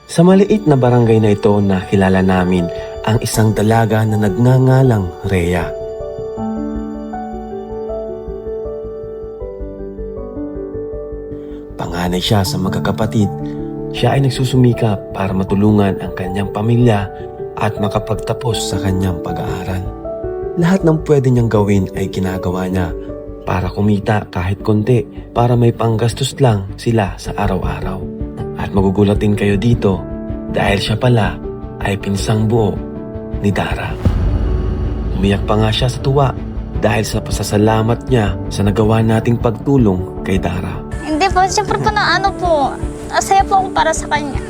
Sa maliit na barangay na ito nakilala namin ang isang dalaga na nagngangalang Rhea. Panganay siya sa magkakapatid. Siya ay nagsusumikap para matulungan ang kanyang pamilya at makapagtapos sa kanyang pag-aaral. Lahat ng pwede niyang gawin ay ginagawa niya para kumita kahit konti para may panggastos lang sila sa araw-araw. At magugulatin kayo dito dahil siya pala ay pinsang buo ni Dara. Umiyak pa nga siya sa tuwa dahil sa pasasalamat niya sa nagawa nating pagtulong kay Dara. Hindi po, siyempre po na ano po, asaya po ako para sa kanya.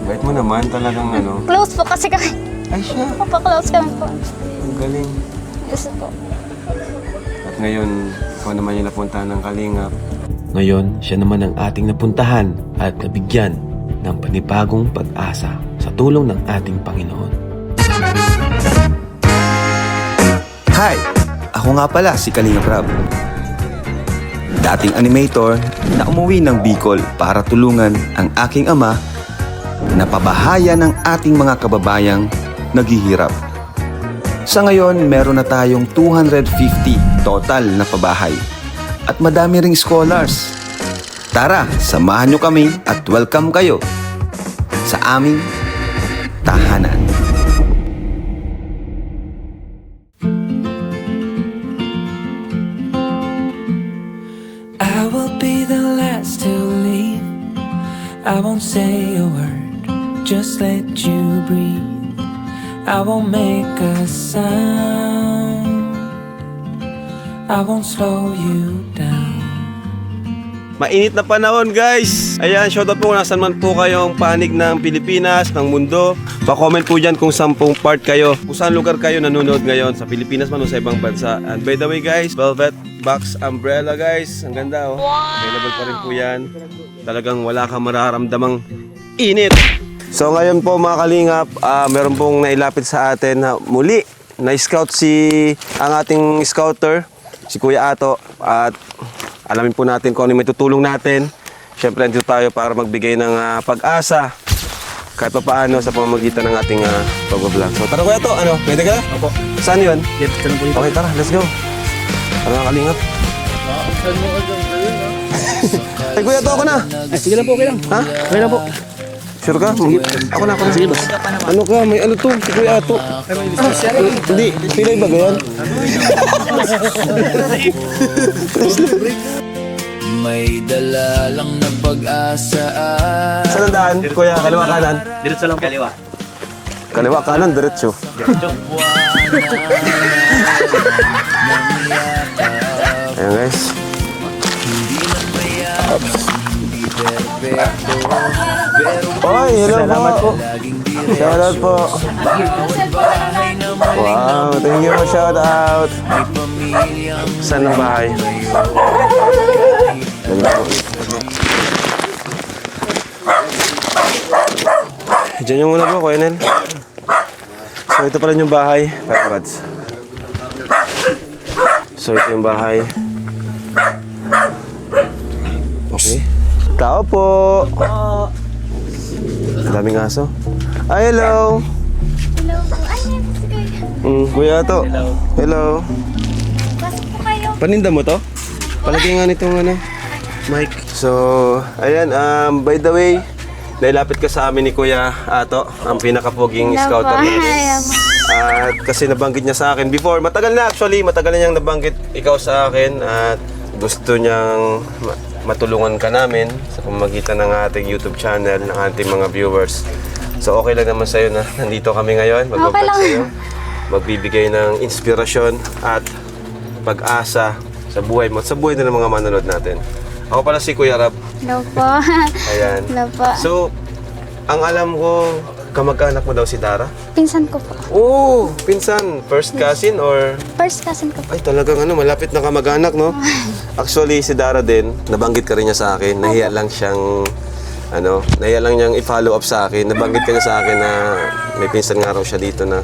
Bait mo naman talagang Close po kasi kami. Ay siya, Close kami po. ang galing. Yes po. At ngayon, ikaw naman yung napuntahan ng Kalingap. Ngayon, siya naman ang ating napuntahan at nabigyan ng panibagong pag-asa sa tulong ng ating Panginoon. Hi! Ako nga pala si Kalingap Rab. Dating animator na umuwi ng Bicol para tulungan ang aking ama na pabahayan ng ating mga kababayang naghihirap. Sa ngayon, meron na tayong 250 total na pabahay at madami ring scholars. Tara, samahan nyo kami at welcome kayo sa aming tahanan. I will be the last to leave. I won't say a word, just let you breathe. I won't make a sound, I won't slow you down. Mainit na panahon guys. Ayan, shoutout po kung nasan man po kayong panig ng Pilipinas, ng mundo. Pa-comment po dyan kung 10 part kayo. Kung saan lugar kayo nanonood ngayon, sa Pilipinas man o sa ibang bansa. And by the way guys, Velvet Box Umbrella guys. Ang ganda oh. Available pa rin po yan. Talagang wala kang mararamdamang init. So ngayon po mga kalingap, meron pong nailapit sa atin na muli na-scout ang ating scouter, si Kuya Ato. At alamin po natin kung ano may tutulong natin. Siyempre, dito tayo para magbigay ng pag-asa kahit pa paano sa pamamagitan ng ating pag-vlog. So, tara Kuya to, pwede ka? Opo. Saan yun? Okay, tara, let's go. Ano nga kalingap? Ay, Kuya to, ako na. Sige lang po, okay lang. Ha? Okay lang po. Sure ka? Ako na. Sige, boss. Ano ka? May ano to? Si Kuya Ato. Hindi, pilay ba yan? May dala lang na pag-asa. Saan ang daan? Kuya, kaliwa kanan? Diretso lang po. Kaliwa. Kaliwa kanan, diretso. Ayan guys. Oy, hello po. Shoutout po. Wow, thank you po, shoutout. Saan ang bahay? Diyan yung muna po, Kuya Nel. So ito pala yung bahay. So ito yung bahay. Okay. Tao po. Ang daming aso. Ay, hello. Hello po. Ay, Kuya to. Hello. pasok po kayo. Paninda mo to? Palagay nga nitong mic. So, ayan, by the way, nailapit ka sa amin ni Kuya Ato, ang pinakapoging scouter natin. At kasi nabanggit niya sa akin before, matagal na niyang nabanggit ikaw sa akin at gusto niyang matulungan ka namin sa pamamagitan ng ating YouTube channel, ng ating mga viewers. So okay lang naman sa'yo na nandito kami ngayon, mag-vlog sa'yo, magbibigay ng inspirasyon at pag-asa sa buhay mo at sa buhay na ng mga manonood natin. Ako pala si Kuya Rab. Hello po. Ayan. Hello po. So, ang alam ko, kamag-anak mo daw si Dara? Pinsan ko po. Oh, pinsan. First cousin or... First cousin ko po. Ay, talagang malapit na kamag-anak, no? Actually, si Dara din, nabanggit ka rin niya sa akin. Nahiya lang siyang, nahiya lang niyang i-follow up sa akin. Nabanggit ka niya sa akin na may pinsan nga raw siya dito na,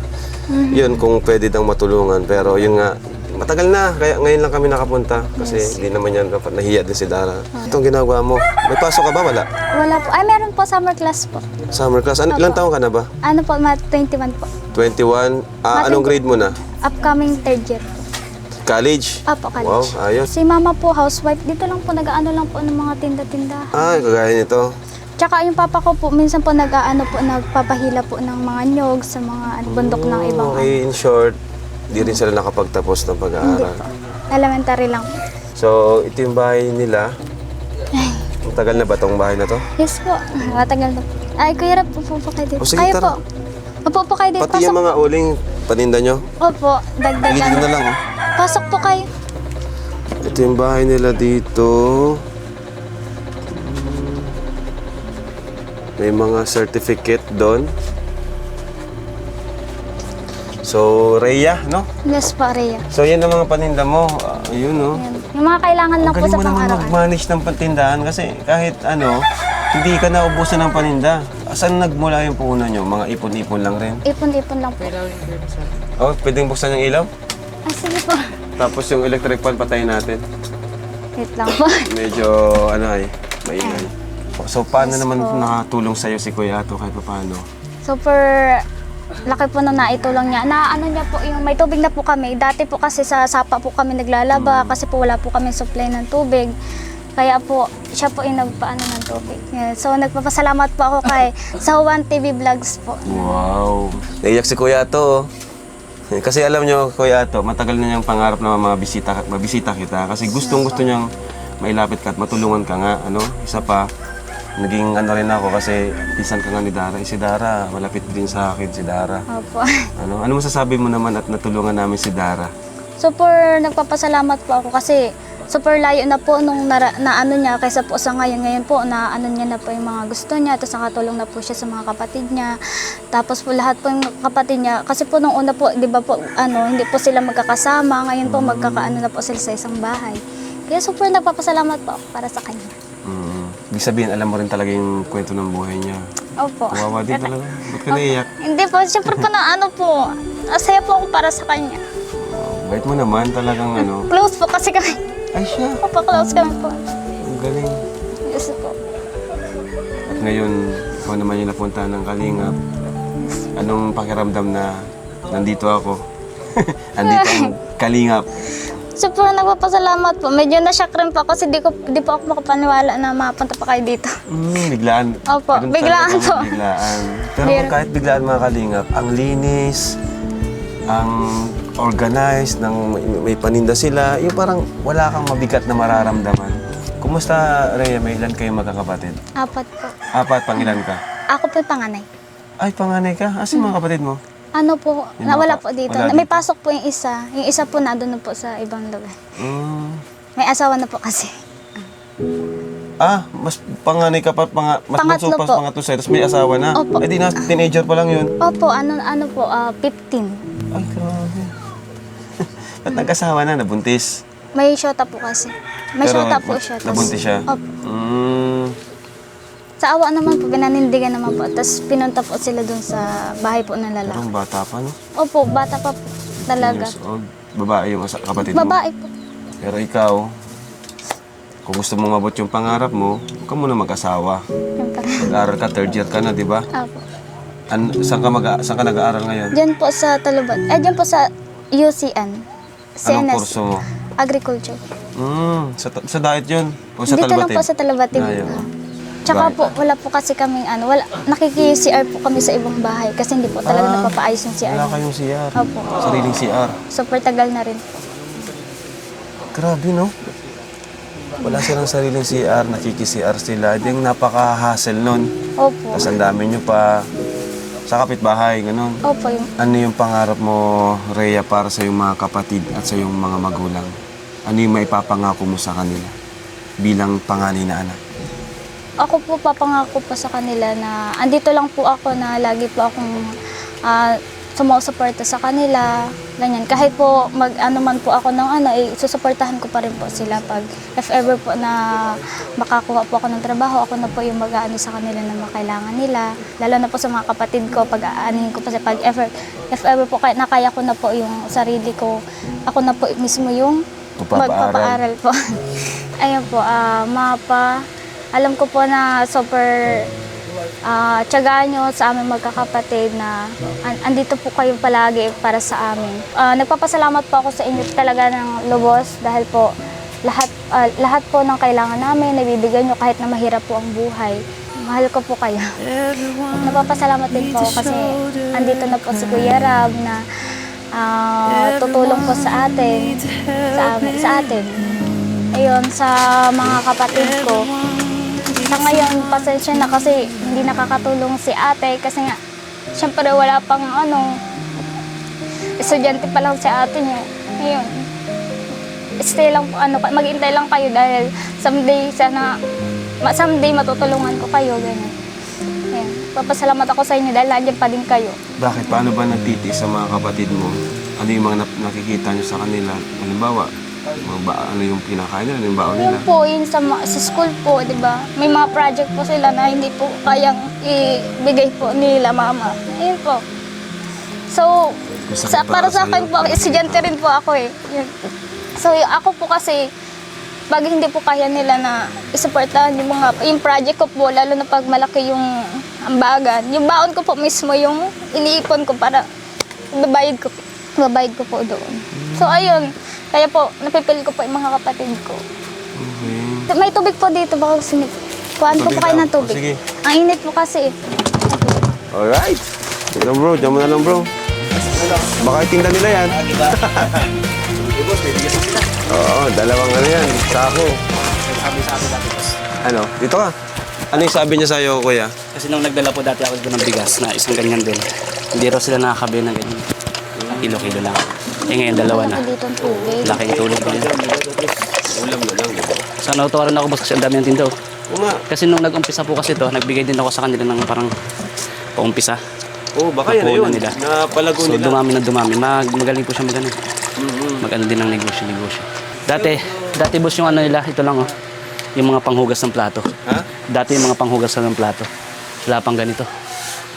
yun, kung pwede daw matulungan. Pero yun nga, Matagal na, kaya ngayon lang kami nakapunta. Kasi hindi naman yan dapat nahiya din si Dara. Itong ginagawa mo, may pasok ka ba? Wala? Wala po. Ay, meron po summer class po. Summer class. Ilang taon ka na ba? Ano po, 21 po. 21. Anong grade mo na? Upcoming third year po. College? Apo, college. Wow, ayos. Si mama po, housewife. Dito lang po, nag-ano lang po ng mga tinda-tinda. Ay, kagaya nito. Tsaka yung papa ko po, minsan po nag-ano po, nagpapahila po ng mga nyog sa mga bundok ng ibang Okay, in short, di rin sila nakapagtapos ng Hindi pag-aaral. po. Elementary lang po. So, ito yung bahay nila. Ang tagal na ba itong bahay na to? Yes po. Matagal na po. Ay, Kuya Rap, upo po kayo dito. O, sige, Kayo tara. po. Upo po kayo dito. Pati yung mga uling paninda nyo. Opo, Dito dagdagan. na lang. Oh. Pasok po kayo. Ito yung bahay nila dito. May mga certificate doon. So, Rhea, no? Yes po, Rhea. So, yan ang mga paninda mo. Ayun, no? Ayan. Yung mga kailangan lang Ang po galing sa mo naman pang-araw. mag-manage ng patindahan kasi kahit ano, hindi ka naubusan ng paninda. Saan nagmula yung puhunan nyo? Mga ipon-ipon lang rin? Ipon-ipon lang po. Oh, pwedeng buksan yung ilaw? Ah, sige po. Tapos yung electric fan patayin natin. Wait lang po. Medyo, ano ay, maingay. So, paano Yes naman po. nakatulong sa'yo si Kuya Ato kahit paano? Super laki po nung naitulong niya. Na ano niya po, yung may tubig na po kami. Dati po kasi sa sapa po kami naglalaba kasi po wala po kami supply ng tubig. Kaya po, siya po yung nagpaano ng tubig. Yeah. So, nagpapasalamat po ako kay Sawan TV Vlogs po. Wow! Naiyak si Kuya Ato. Kasi alam nyo, Kuya Ato, matagal na niyang pangarap na mabisita kita. Kasi gustong-gusto niyang mailapit ka at matulungan ka nga. Ano? Isa pa, naging ano rin ako kasi pisan ka nga ni Dara. Si Dara, malapit din sa akin si Dara. Opo. Ano masasabi mo naman at natulungan namin si Dara? Super nagpapasalamat po ako kasi super layo na po nung na ano niya kaysa po sa ngayon. Ngayon po na ano niya na po yung mga gusto niya, tapos nakatulong na po siya sa mga kapatid niya. Tapos po lahat po yung kapatid niya, kasi po nung una po, di ba po, ano, hindi po sila magkakasama. Ngayon po magkakaano na po sila sa isang bahay. Kaya super nagpapasalamat po ako para sa kanya. Ibig sabihin, alam mo rin talaga yung kwento ng buhay niya. Opo. Kawawa din talaga. Ba't ka naiyak? Hindi po, syempre po na ano po, asaya po ako para sa kanya. Bait mo naman talagang ano. Close po kasi kami. Ay siya, Opo, close kami po. ang galing. Yes po. At ngayon, ikaw naman yung napunta ng Kalingap. Anong pakiramdam na nandito ako? Andito ang Kalingap. Super nagpapasalamat po. Medyo na-shock rin po kasi di po ako makapaniwala na mapunta pa kayo dito. Biglaan. Opo, Ganun biglaan talaga, po. Biglaan. Pero Meron. kahit biglaan mga Kalingap, ang linis, ang organized, may paninda sila, yung parang wala kang mabigat na mararamdaman. Kumusta, Rhea? May ilan kayong magkakapatid? 4 po. 4, pangilan ka? Ako po yung panganay. Ay, panganay ka? Asan mga kapatid mo? Ano po, Yung nawala mga po dito. wala May dito. pasok po yung isa. Yung isa po nandun na po sa ibang lugar. May asawa na po kasi. Mas panganay ka pa, mas Pangatlo bunso pa, po. pangatlo sa'yo, tapos may asawa na. Opo. Eh di na, teenager pa lang yun. Opo, ano po, 15. Ay, grabe. Ba't nag-asawa na? Nabuntis? May shota po kasi. May Pero shota po siya. tas- nabuntis siya? Opo. Mm, Sa awa naman po, pinanindigan naman po. Tapos pinunta po sila dun sa bahay po ng lalaki. parang bata pa, no? Opo, bata pa po. 10 Talaga. years old. Babae yung kapatid mo. Babae po. Pero ikaw, kung gusto mong mabot yung pangarap mo, huwag ka muna mag-asawa. Yung parang- Mag-aaral ka, third year ka na, di ba? Opo. Saan ka nag-aaral ngayon? Diyan po sa Talubat. Diyan po sa UCN. Anong CNS. kurso mo? Agriculture. Sa diet yun? O sa Dito lang Talbatin? po sa Talubatin. Ayaw. Tsaka Bakit? po, wala po kasi kaming nakiki-CR po kami sa ibang bahay kasi hindi po talaga napapaayos yung CR. Wala kayong CR. Opo. Sariling CR. Super tagal na rin. Grabe, no? Wala silang sariling CR, nakiki-CR sila. Yung napaka-hassle nun. Opo. Tapos ang dami nyo pa sa kapitbahay, ganun. Opo, yung Ano yung pangarap mo, Rhea, para sa iyong mga kapatid at sa iyong mga magulang? Ano yung maipapangako mo sa kanila bilang panganay na anak? ako po papangako po sa kanila na andito lang po ako na lagi po akong sumusuporta sa kanila, ganyan. Kahit po mag-ano man po ako ng susuportahan ko pa rin po sila pag if ever po na makakuha po ako ng trabaho, ako na po yung mag-aano sa kanila na makailangan nila. Lalo na po sa mga kapatid ko, pag-aanihin ko po sa if ever po nakaya ko na po yung sarili ko, ako na po mismo yung magpapaaral po. Ayun po, mapa, alam ko po na super tiyagaan nyo sa aming magkakapatid na andito po kayo palagi para sa amin. Nagpapasalamat po ako sa inyo talaga ng lubos dahil po lahat po ng kailangan namin nabibigyan nyo kahit na mahirap po ang buhay. Mahal ko po kayo. Nagpapasalamat din po ako kasi andito na po si Kuya Rab na tutulong po sa atin. Ayun, sa mga kapatid ko. Sa ngayon, pasensya na kasi hindi nakakatulong si ate kasi nga, syempre wala pang estudyante pa lang si ate niya. Ayun. Stay lang po, maghintay lang kayo dahil someday matutulungan ko kayo, ganyan. Ayun. Papasalamat ako sa inyo dahil nandiyan pa din kayo. Bakit? Paano ba nagtitiis sa mga kapatid mo? Ano yung mga nakikita nyo sa kanila? Halimbawa, ano yung pinakain nila, ano yung baon nila? Yun po, yun sa school po, di ba? May mga project po sila na hindi po kayang ibigay po nila mama. Ayun po. So, para sa akin po, estudyante rin po ako eh. Yun. So, ako po kasi, pag hindi po kaya nila na isuportahan yung project ko po, lalo na pag malaki yung ambagan, yung baon ko po mismo yung iniipon ko para babayad ko po doon. So, ayun. Kaya po, napipil ko po yung mga kapatid ko. Okay. May tubig po dito, baka kuhaan ko po kayo ng tubig. Sige. Ang init po kasi. Alright. Ito bro, dyan mo na lang bro. Baka itinda nila yan. Oo, dalawang ano yan, sako. Sabi dati, boss. Ano, dito ka. Ano yung sabi niya sa'yo, kuya? Kasi nung nagdala po dati ako ng bigas na isang ganyan din, hindi raw sila nakakabili ng ganyan. Kilo-kilo lang. Eh ngayon, dalawa na. Dito ang tubig. Laking tulog ko yun. Ulam na lang, diba? So nautuwa rin ako, boss, kasi ang dami ng tindaw. Oo nga. Kasi nung nag-umpisa po kasi to, nagbigay din ako sa kanila ng parang paumpisa. Oo, baka yan na yun. Napunan nila. Napalago So nila. dumami na dumami. Magaling po siya mag-ano. Mag-ano din ng negosyo. Dati boss yung ano nila, ito lang oh. Yung mga panghugas ng plato. Ha? Dati yung mga panghugas ng plato. Wala pang ganito.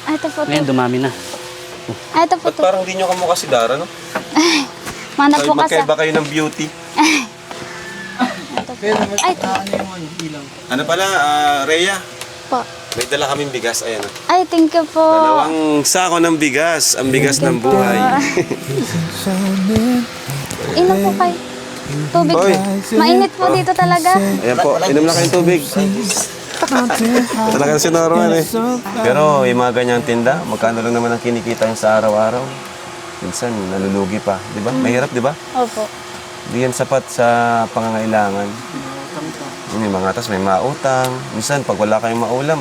Ay, ito po. Ngayon dumami na. Ay, ito po. Ba't parang di nyo kamukha si Dara, no? Mana Sabi po kasi. magkaiba kayo ng beauty. Ay, Ano pala, Rhea? po. May dala kaming bigas, ayan. Ay, thank you po. Dalawang sako ng bigas, ang bigas ng buhay. Inom po kayo. Tubig. Hoy. Mainit po dito talaga. Ayan po, inom na kayong tubig. Talaga si Norman eh. Pero yung mga ganyang tinda, magkano lang naman ang kinikita niya sa araw-araw. Minsan, nalulugi pa, di ba? Mahirap, di ba? Opo. Di yan sapat sa pangangailangan. May mga tas may mautang. Minsan, pag wala kayong maulam,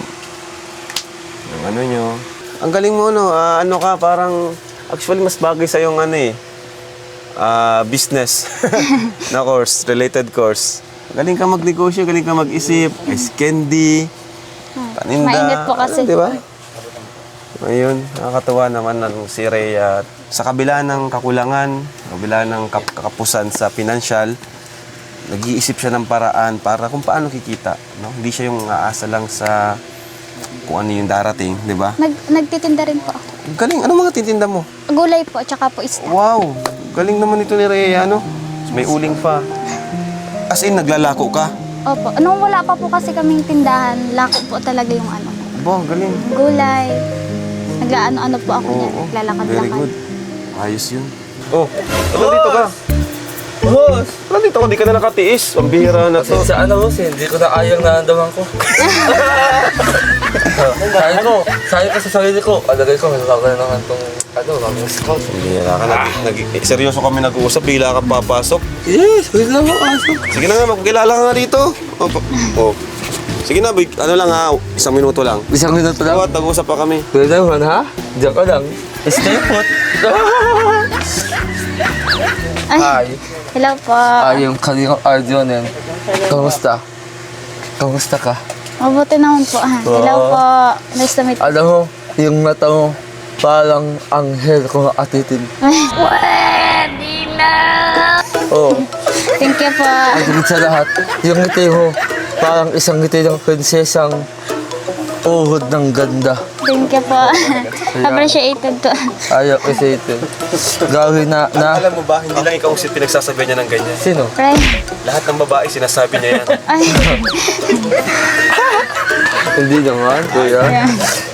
yung ano nyo. Ang galing mo, no? Ano ka, parang, actually, mas bagay sa yung ano eh, business na course, related course. Galing ka magnegosyo, galing ka mag-isip, ice candy, paninda. Mainit po kasi. Ano, di ba? Ayun, nakakatuwa naman ng si Rhea. Sa kabila ng kakulangan, kabila ng kakapusan sa financial, nag-iisip siya ng paraan para kung paano kikita. No? Hindi siya yung aasa lang sa kung ano yung darating, di ba? Nagtitinda rin po ako. Galing, ano mga titinda mo? Gulay po, tsaka po isda. Wow, galing naman ito ni Rhea, no? May uling pa. As in, naglalako ka? Opo. Nung wala pa po kasi kaming tindahan, lako po talaga yung ano. Bo, galing. Gulay. Naglaano-ano po ako niya. Oo, Lalakad-lakad. very good. Ayos yun. Oh, nandito ka. Boss! Nandito ka, di ka na nakatiis. Ang bihira na to. Sa ano, hindi ko na ayang naandaman ko. Sayo ko sa sarili ko. Alagay ko, malalaga na naman itong, bagong scout. Ang bihira ka. Seryoso kami nag-uusap, bigla ka papasok. Yes, wait lang mo, aso. Sige na nga, magkilala ka nga dito. Oh. Sige na, ano lang ha, 1 minuto lang. Isang minuto lang. Tawad, nag-uusap pa kami. Pwede naman, ha? Diyan ka lang. Stay put. Hi. Hello po. Yung kanino audio na yan. Kamusta? Kamusta ka? Mabuti naman po. Hello po. Nice to meet you. Alam mo, yung mata mo, parang anghel kung atitin. Pwede na! Oo. Thank you po. Ang higit sa lahat, yung ngiti mo, parang isang ngiti ng prinsesang uhod ng ganda. Thank you po. Appreciated to. Ayaw kasi ito. Gawin na. Alam mo ba, hindi lang ikaw ang pinagsasabihan niya ng ganyan. Sino? Right. Lahat ng babae sinasabi niya yan. Ay, Hindi naman, kuya.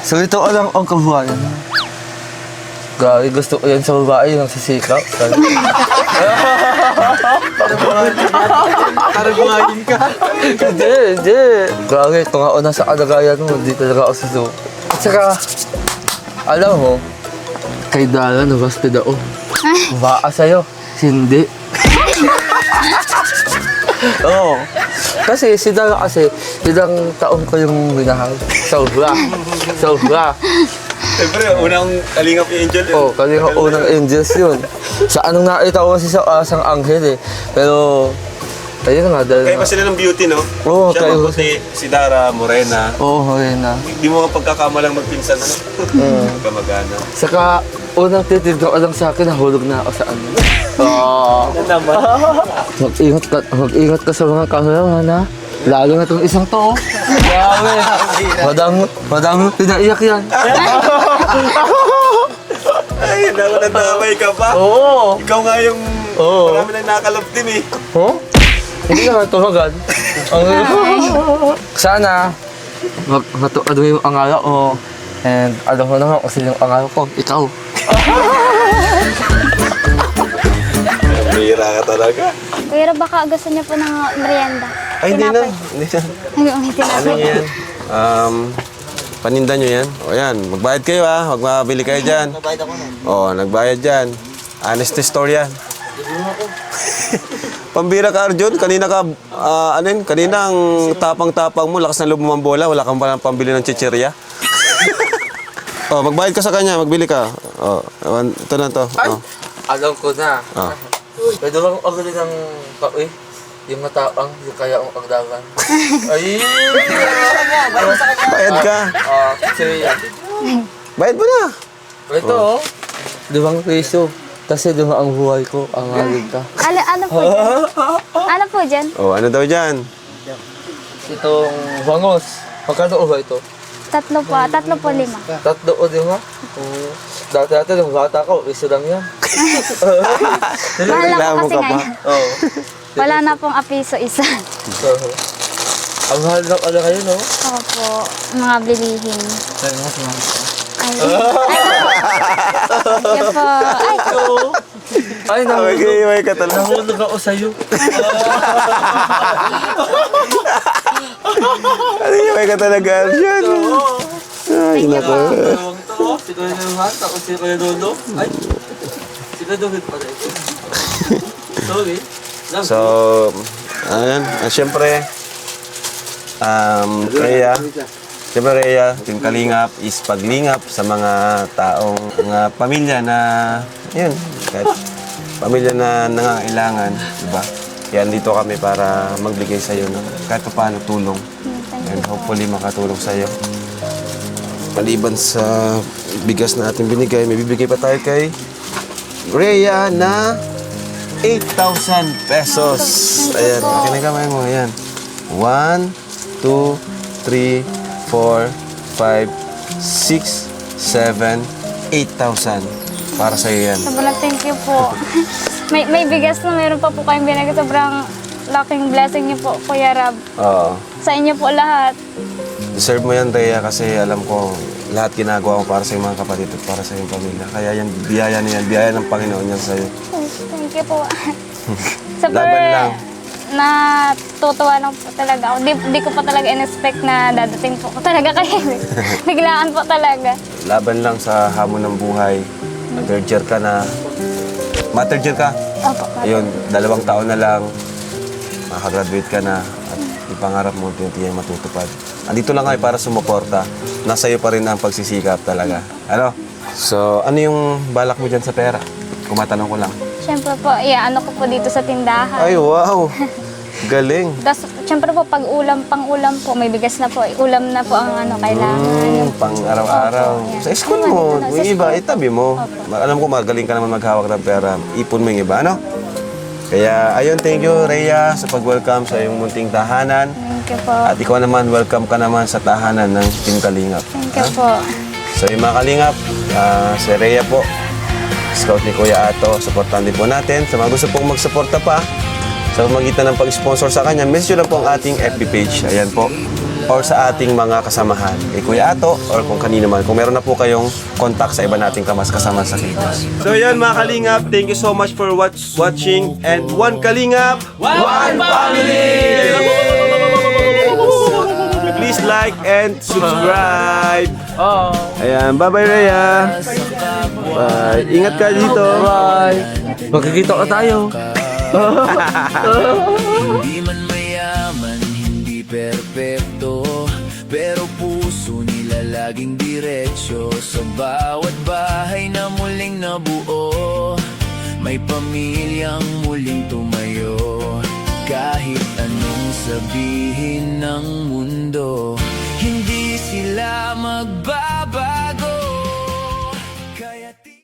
So ito lang ang kabuhayan. Gawin, gusto ko yan sa babae, yung nagsisikap. Karabungagin ka. Hindi. Gawin, kung ako nasa kalagayan mo, hindi talaga ako susuko. At saka, alam mo, kay Dara nabastid ako. Baka sa'yo, hindi. Oo. Kasi si Dara kasi, ilang taon ko yung minahal. Sobra. Siyempre, unang kalingap yung Angel. Oo, kanina unang angels yun. Sa anong nakita ko kasi sa asang anghel eh. Pero, ayun nga, dahil Kaya pa sila ng beauty, no? Oo, Siya kayo. maputi, si Dara, morena. Oo, Morena. Hindi mo pagkakamalang magpinsan, ano? Kamagana. Saka, unang titig ko lang sa akin, nahulog na ako sa ano. Oo. Mag-ingat ka sa mga kamera, ha? Lalo na itong isang to. Grabe. Madaming pinaiyak yan. Ay, nadamay ka pa. Oo. Ikaw nga yung Oo. marami nang nakalove din eh. Oh? Hindi ka tumagan. Sana, matuado yung angala ko. And alam mo naman kung sino yung angala ko. Ikaw. Bira ka talaga. Kuya, baka gusto niyo po ng merienda. Ay, hindi na. Tinapay. Hindi na. Ay, may tinapay. Ano yan? Paninda nyo yan. O yan, magbayad kayo ha. Huwag mabili kayo dyan. Nagbayad ako na. Oo, nagbayad dyan. Honesty story yan. Pambira ka, Arjun. Kanina ka, kanina ang tapang-tapang mo, lakas ng loob mo mambola, wala kang palang pambili ng chichirya. Oh, magbayad ka sa kanya, magbili ka. Oh, ito na to. Ay! Oh. Alam ko na. Oh. Pwede bang agad ng kape? Yung matapang, yung kaya ang pagdagan. Ay! Bayad ka. Kasi Bayad mo na. ito, 2 peso. Kasi duma ang buhay ko, ang halig ka. Ano po dyan? Ano po dyan? Oh, ano daw dyan? Itong bangos. Magkano ba ito? 3 po 5. 3 o 5? Oo. Dati nung bata ko, isa lang yan. Mahal na Reklamo po kasi ka pa? ngayon. Oo. Wala na pong apiso isa. So, ang mahal na pala kayo, no? Opo, mga bilihin. Ay, mas. Ay, thank you po. Ay, Ay, Mag-iiway ka talaga. nahulog ako sa'yo. Mag-iiway ka talaga, Arjun. Ay, nako. Si Kuya Nuhan, tapos si Kuya Dodo. Ay, si Kuya Dodo pala ito. Sorry. So, ayan. Siyempre, Rhea, Team Kalingap is paglingap sa mga taong, mga pamilya na, yun, kahit pamilya na nangangailangan, diba? Kaya dito kami para magbigay sa'yo ng kahit paano tulong. And hopefully makatulong sa'yo. Maliban sa bigas na ating binigay, may bibigay pa tayo kay Rhea na 8,000 pesos. Ayan, akin na kamay mo. Ayan. 1, 2, 3, 4, 5, 6, 7, 8,000. Para sa'yo yan. sobrang thank you po. may bigas na meron pa po kayong binigay. Sobrang laking blessing niyo po, Kuya Rab. Oo. Sa inyo po lahat. Deserve mo yan, Rhea, kasi alam ko lahat ginagawa mo para sa iyong mga kapatid at para sa iyong pamilya. Kaya yan, biyaya na yan. Biyaya ng Panginoon yan sa'yo. Thank you po. Super Laban lang. natutuwa lang po talaga ako. Di ko pa talaga in-expect na dadating po ko talaga kayo. Biglaan po talaga. Laban lang sa hamon ng buhay. Third year ka na. Third year ka? Opo. Ayun, 2 taon na lang. Makagraduate ka na. At yung pangarap mo, tinitiyay matutupad. Andito lang kayo para sumuporta. Nasa iyo pa rin ang pagsisikap talaga. Ano? So, ano yung balak mo dyan sa pera? Kung matanong ko lang. Siyempre po, ano ko po dito sa tindahan. Ay, wow! Galing. Tapos, syempre po, pag pang-ulam po, may bigas na po. Ulam na po ang kailangan. Yung Pang araw-araw. Opo, yan. Sa school Mga mo, dito na, sa yung iba, school. itabi mo. Opo. Alam ko magaling ka naman maghawak ng pera. Ipon mo yung iba, ano? Kaya, ayun, thank you, Rhea, sa pag-welcome sa iyong munting tahanan. Thank you po. At ikaw naman, welcome ka naman sa tahanan ng Team Kalingap. Thank you po. So yung mga Kalingap, si Rhea po, scout ni Kuya Ato, supportan din po natin. Sa mga gusto pong magsuporta pa, sa pamagitan ng pag-sponsor sa kanya, message nyo lang po ang ating FB page. Ayan po. Or sa ating mga kasamahan. Kay Kuya Ato or kung kanino man. Kung meron na po kayong contact sa iba nating kasama sa Kilos. So yun mga Kalingap, thank you so much for watching. And one Kalingap, one family! Please like and subscribe. Ayan, bye-bye Rhea. Bye. Ingat ka dito. Bye! Magkikita ka tayo. Hindi man mayaman, hindi perpekto, pero puso nila laging diretsyo. Sa bawat bahay na muling nabuo, may pamilyang muling tumayo. Kahit anong sabihin ng mundo, hindi sila magbabago.